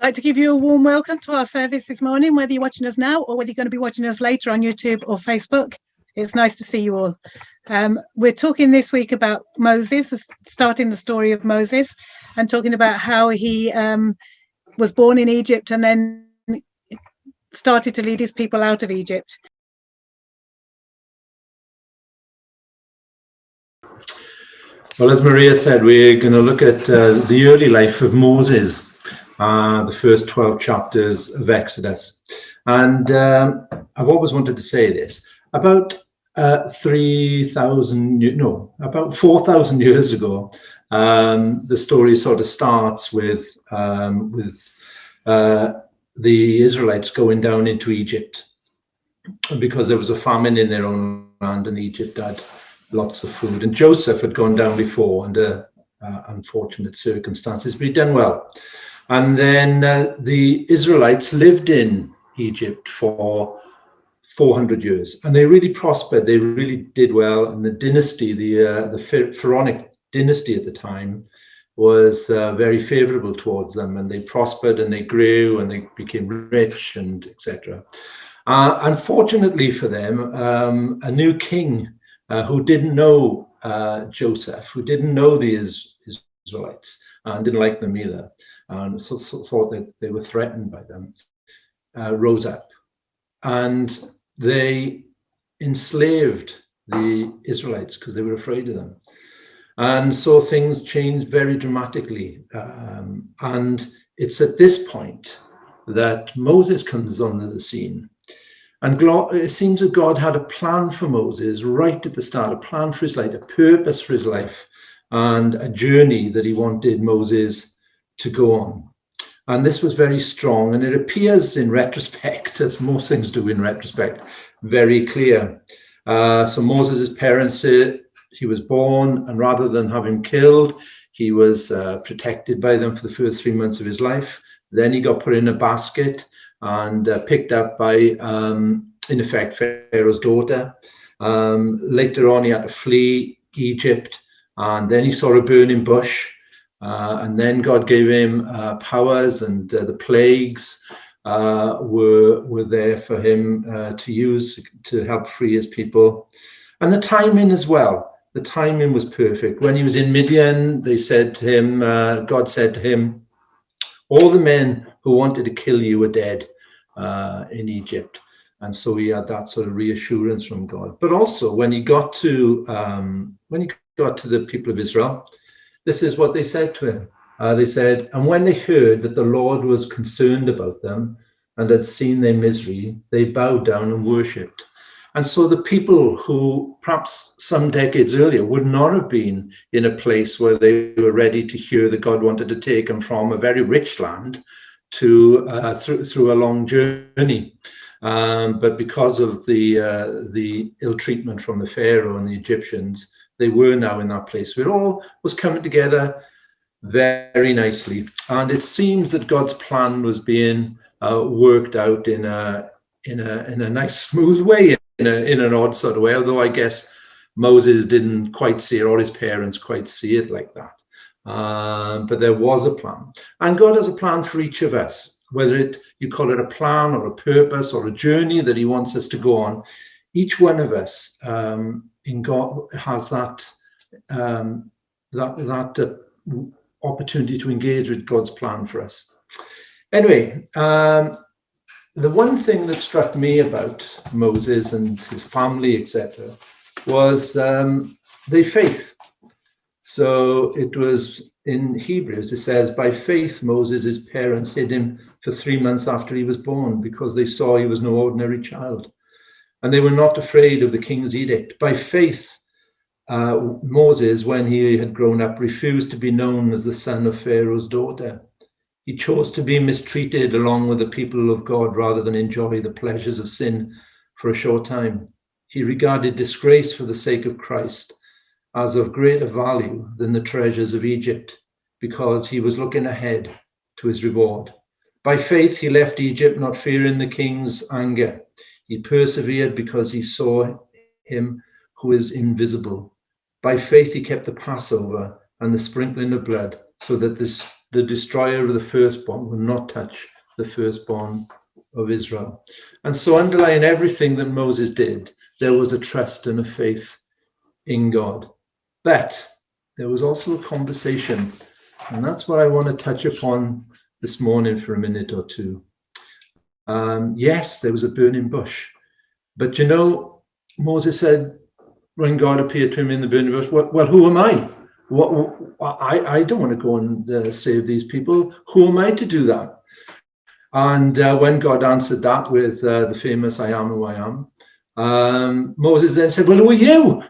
I'd like to give you a warm welcome to our service this morning, whether you're watching us now or whether you're going to be watching us later on YouTube or Facebook. It's nice to see you all. We're talking this week about Moses, starting the story of Moses, and talking about how he was born in Egypt and then started to lead his people out of Egypt. Well, as Maria said, we're going to look at the early life of Moses. The first 12 chapters of Exodus. And I've always wanted to say this. About 4,000 years ago, the story sort of starts with the Israelites going down into Egypt because there was a famine in their own land and Egypt had lots of food. And Joseph had gone down before under unfortunate circumstances, but he'd done well. And then the Israelites lived in Egypt for 400 years, and they really prospered. They really did well. And the dynasty, the Pharaonic dynasty at the time, was very favorable towards them, and they prospered and they grew and they became rich and etc. Unfortunately for them, a new king who didn't know Joseph, who didn't know the Israelites and didn't like them either, and so thought that they were threatened by them, rose up. And they enslaved the Israelites because they were afraid of them. And so things changed very dramatically. And it's at this point that Moses comes onto the scene. And it seems that God had a plan for Moses right at the start, a plan for his life, a purpose for his life, and a journey that he wanted Moses to go on. And this was very strong, and it appears in retrospect, as most things do in retrospect, very clear. So Moses' parents, he was born, and rather than have him killed, he was protected by them for the first 3 months of his life. Then he got put in a basket and picked up by, in effect, Pharaoh's daughter. Later on, he had to flee Egypt, and then he saw a burning bush. And then God gave him powers, and the plagues were there for him to use to help free his people. And the timing as well. The timing was perfect. When he was in Midian, they said to him, God said to him, all the men who wanted to kill you were dead in Egypt. And so he had that sort of reassurance from God. But also when he got to the people of Israel, this is what they said to him. They said, and when they heard that the Lord was concerned about them and had seen their misery, they bowed down and worshipped. And so the people who perhaps some decades earlier would not have been in a place where they were ready to hear that God wanted to take them from a very rich land to through a long journey. But because of the ill treatment from the Pharaoh and the Egyptians, they were now in that place. It all was coming together very nicely. And it seems that God's plan was being worked out in a nice, smooth way, in an odd sort of way, although I guess Moses didn't quite see it, or his parents quite see it like that. But there was a plan. And God has a plan for each of us, whether you call it a plan or a purpose or a journey that he wants us to go on. Each one of us in God has that opportunity to engage with God's plan for us. Anyway, the one thing that struck me about Moses and his family, etc., was their faith. So it was in Hebrews, it says, by faith Moses' parents hid him for 3 months after he was born because they saw he was no ordinary child. And they were not afraid of the king's edict. By faith, Moses, when he had grown up, refused to be known as the son of Pharaoh's daughter. He chose to be mistreated along with the people of God rather than enjoy the pleasures of sin for a short time. He regarded disgrace for the sake of Christ as of greater value than the treasures of Egypt, because he was looking ahead to his reward. By faith, he left Egypt, not fearing the king's anger. He persevered because he saw him who is invisible. By faith, he kept the Passover and the sprinkling of blood so that the destroyer of the firstborn will not touch the firstborn of Israel. And so underlying everything that Moses did, there was a trust and a faith in God. But there was also a conversation, and that's what I want to touch upon this morning for a minute or two. Yes, there was a burning bush, but you know, Moses said when God appeared to him in the burning bush, well, who am I? I don't want to go and save these people. Who am I to do that? And when God answered that with the famous I am who I am, Moses then said, well, who are you?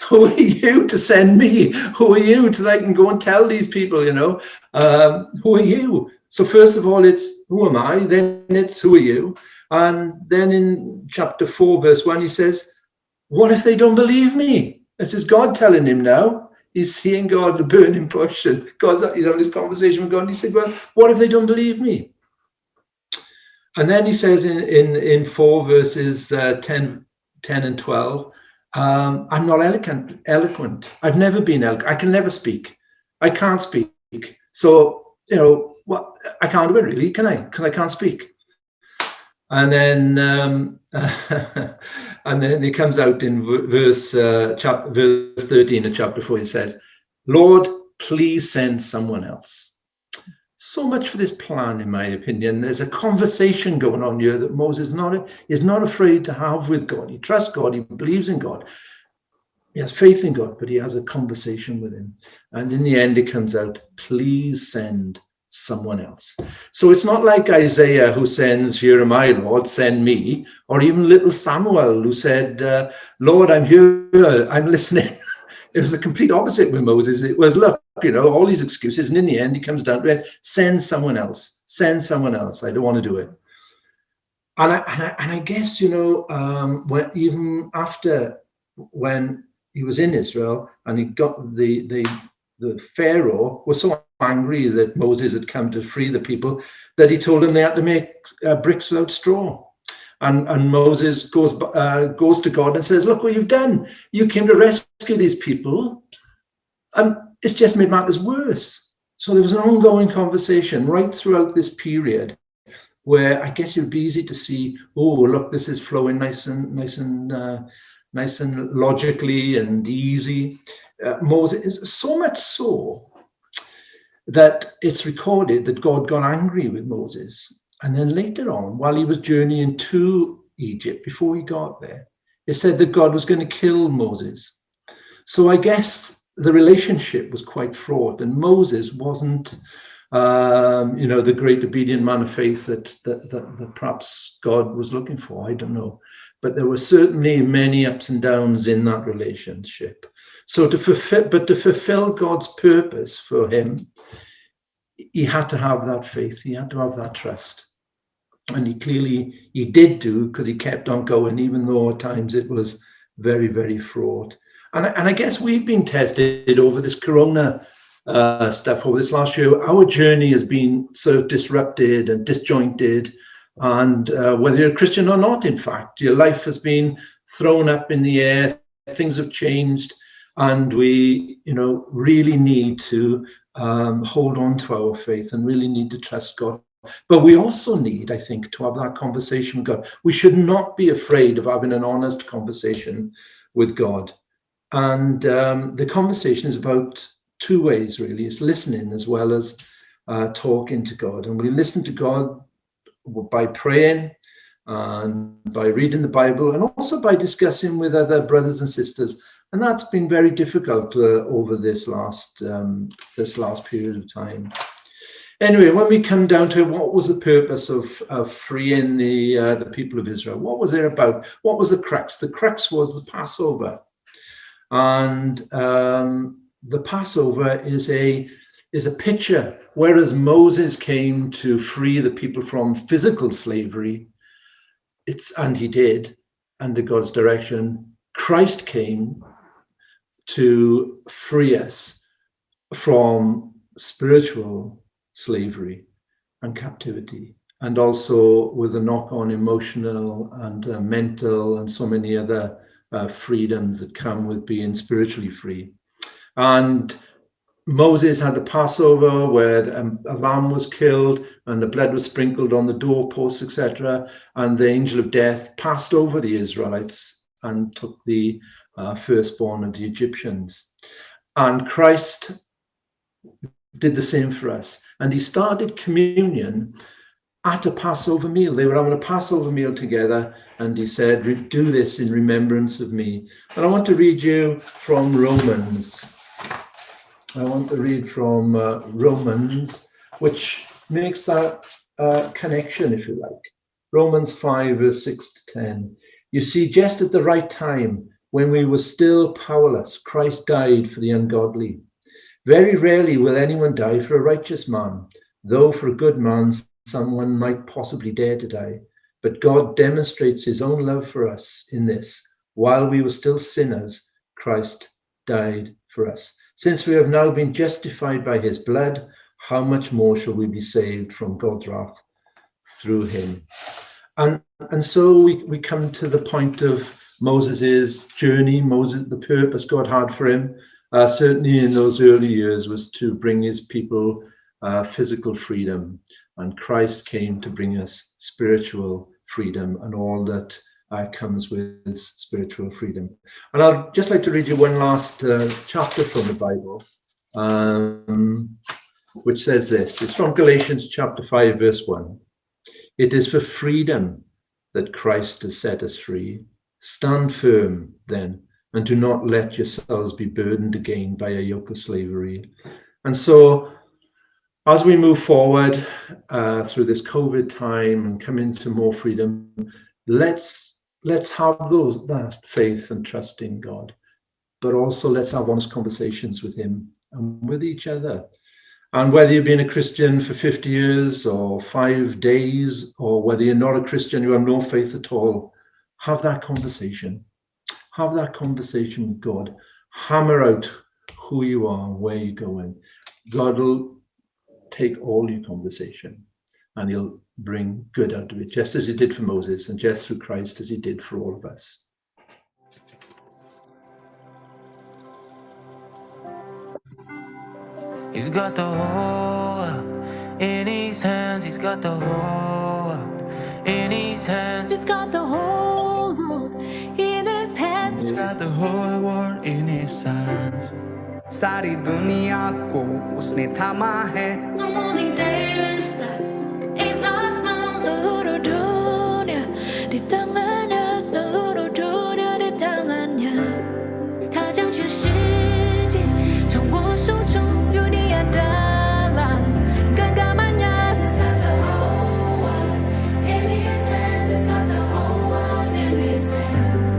Who are you to send me? Who are you to I can go and tell these people, you know? Who are you? So first of all, it's who am I? Then it's who are you? And then in chapter 4, verse 1, he says, what if they don't believe me? This is God telling him now. He's seeing God, the burning bush, and he's having this conversation with God. And he said, well, what if they don't believe me? And then he says in 4 verses 10 and 12, I'm not eloquent. I've never been eloquent. I can never speak. I can't speak. So, you know, I can't do it really, can I? Because I can't speak. And then and then he comes out in verse 13 of chapter 4. He says, Lord, please send someone else. So much for this plan, in my opinion. There's a conversation going on here that Moses is not afraid to have with God. He trusts God. He believes in God. He has faith in God, but he has a conversation with him. And in the end, it comes out, please send someone else. So it's not like Isaiah who sends, here am I, Lord, send me, or even little Samuel who said, Lord, I'm here, I'm listening. It was the complete opposite with Moses. It was, look, you know, all these excuses, and in the end, he comes down to it, send someone else, send someone else. I don't want to do it. And I guess, you know, even after when he was in Israel and he got the Pharaoh was so angry that Moses had come to free the people that he told them they had to make bricks without straw. And Moses goes to God and says, look what you've done. You came to rescue these people, and it's just made matters worse. So there was an ongoing conversation right throughout this period where I guess it would be easy to see, oh, look, this is flowing nice and logically and easy. Moses is so much so that it's recorded that God got angry with Moses. And then later on, while he was journeying to Egypt, before he got there, it said that God was going to kill Moses. So I guess the relationship was quite fraught, and Moses wasn't, you know, the great obedient man of faith that perhaps God was looking for. I don't know. But there were certainly many ups and downs in that relationship. So to fulfill God's purpose for him, he had to have that faith. He had to have that trust. And he did do, because he kept on going, even though at times it was very, very fraught. And I guess we've been tested over this corona stuff over this last year. Our journey has been sort of disrupted and disjointed. And whether you're a Christian or not, in fact, your life has been thrown up in the air. Things have changed. And we, you know, really need to hold on to our faith and really need to trust God. But we also need, I think, to have that conversation with God. We should not be afraid of having an honest conversation with God. And the conversation is about two ways, really. It's listening as well as talking to God. And we listen to God by praying and by reading the Bible, and also by discussing with other brothers and sisters. And that's been very difficult over this last period of time. Anyway, when we come down to what was the purpose of freeing the people of Israel, what was it about? What was the crux? The crux was the Passover. And the Passover is a picture. Whereas Moses came to free the people from physical slavery, and he did, under God's direction, Christ came to free us from spiritual slavery and captivity, and also with a knock-on emotional and mental and so many other freedoms that come with being spiritually free. And Moses had the Passover where a lamb was killed and the blood was sprinkled on the doorposts, etc. And the angel of death passed over the Israelites and took the firstborn of the Egyptians. And Christ did the same for us. And he started communion at a Passover meal. They were having a Passover meal together, and he said, do this in remembrance of me. And I want to read you from Romans. I want to read from Romans, which makes that connection, if you like. Romans 5, verse 6 to 10. You see, just at the right time, when we were still powerless, Christ died for the ungodly. Very rarely will anyone die for a righteous man, though for a good man, someone might possibly dare to die. But God demonstrates his own love for us in this: while we were still sinners, Christ died for us. Since we have now been justified by his blood, how much more shall we be saved from God's wrath through him? And so we come to the point of Moses' journey, the purpose God had for him, certainly in those early years, was to bring his people physical freedom. And Christ came to bring us spiritual freedom and all that comes with spiritual freedom. And I'd just like to read you one last chapter from the Bible, which says this. It's from Galatians chapter 5, verse 1. It is for freedom that Christ has set us free. Stand firm, then, and do not let yourselves be burdened again by a yoke of slavery. And so, as we move forward through this COVID time and come into more freedom, let's have that faith and trust in God, but also let's have honest conversations with him and with each other. And whether you've been a Christian for 50 years or 5 days, or whether you're not a Christian, you have no faith at all, have that conversation. Have that conversation with God. Hammer out who you are, where you're going. God will take all your conversation and he'll bring good out of it, just as he did for Moses and just through Christ as he did for all of us. He's got the whole world in his hands. He's got the whole world in his hands. He's got the whole world in his hands. He's got the whole world in his hands. सारी दुनिया को उसने थामा है. No morning day resta exhaust seluruh dunia di tangannya, seluruh dunia di tangannya. 他将全世界掌握手中，有你爱的浪敢干嘛呀？ He's got the whole world in his hands. He's got the whole world in his hands.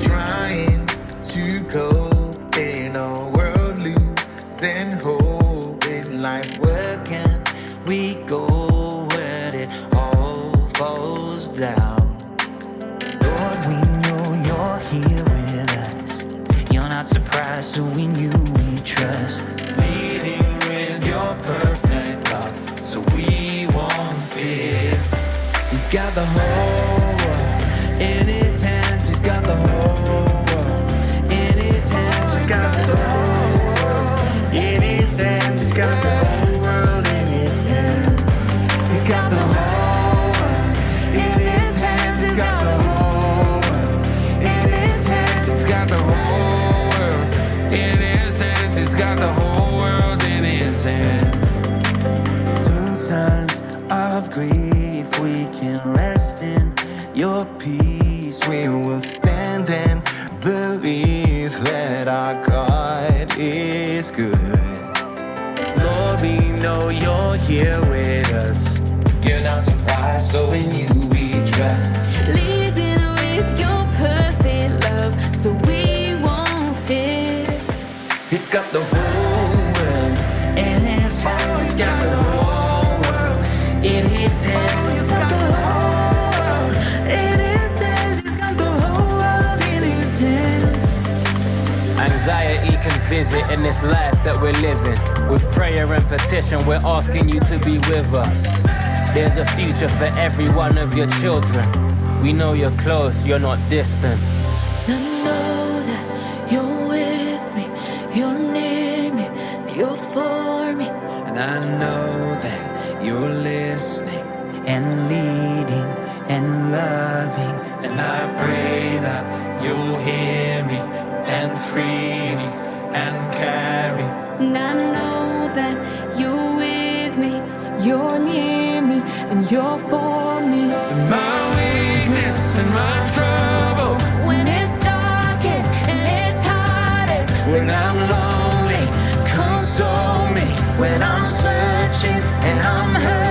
Trying to go in a world losing hope in life. Where can we go when it all falls down? Lord, we know you're here with us. You're not surprised, so in you we trust. Leading with your perfect love, so we won't fear. He's got the whole world in his hands. He's got the whole world in his hands. He's got the whole world in his hands. He's got the whole world in his hands. He's got the whole world in his hands. He's got the whole world in his hands. He's got the whole world in his hands. He's got the whole world in his hands. Through times of grief, we can rest in your peace. We will stand and believe that our God is good. Lord, we know you're here with us. You're not surprised, so in you we trust. Leading with your perfect love, so we won't fear. He's got the whole world in his hands. He's got the whole world in his hands. He's got the whole world in his hands. He's got the whole world in his hands. Anxiety can visit in this life that we're living. With prayer and petition, we're asking you to be with us. There's a future for every one of your children. We know you're close, you're not distant. So know that you're with me, you're near me. I know that you're listening and leading and loving, and I pray that you'll hear me and free me and carry. And I know that you're with me, you're near me, and you're for me. My weakness and my trouble, When it's darkest and it's hardest, when I'm lonely, console me. When I'm searching and I'm hurting,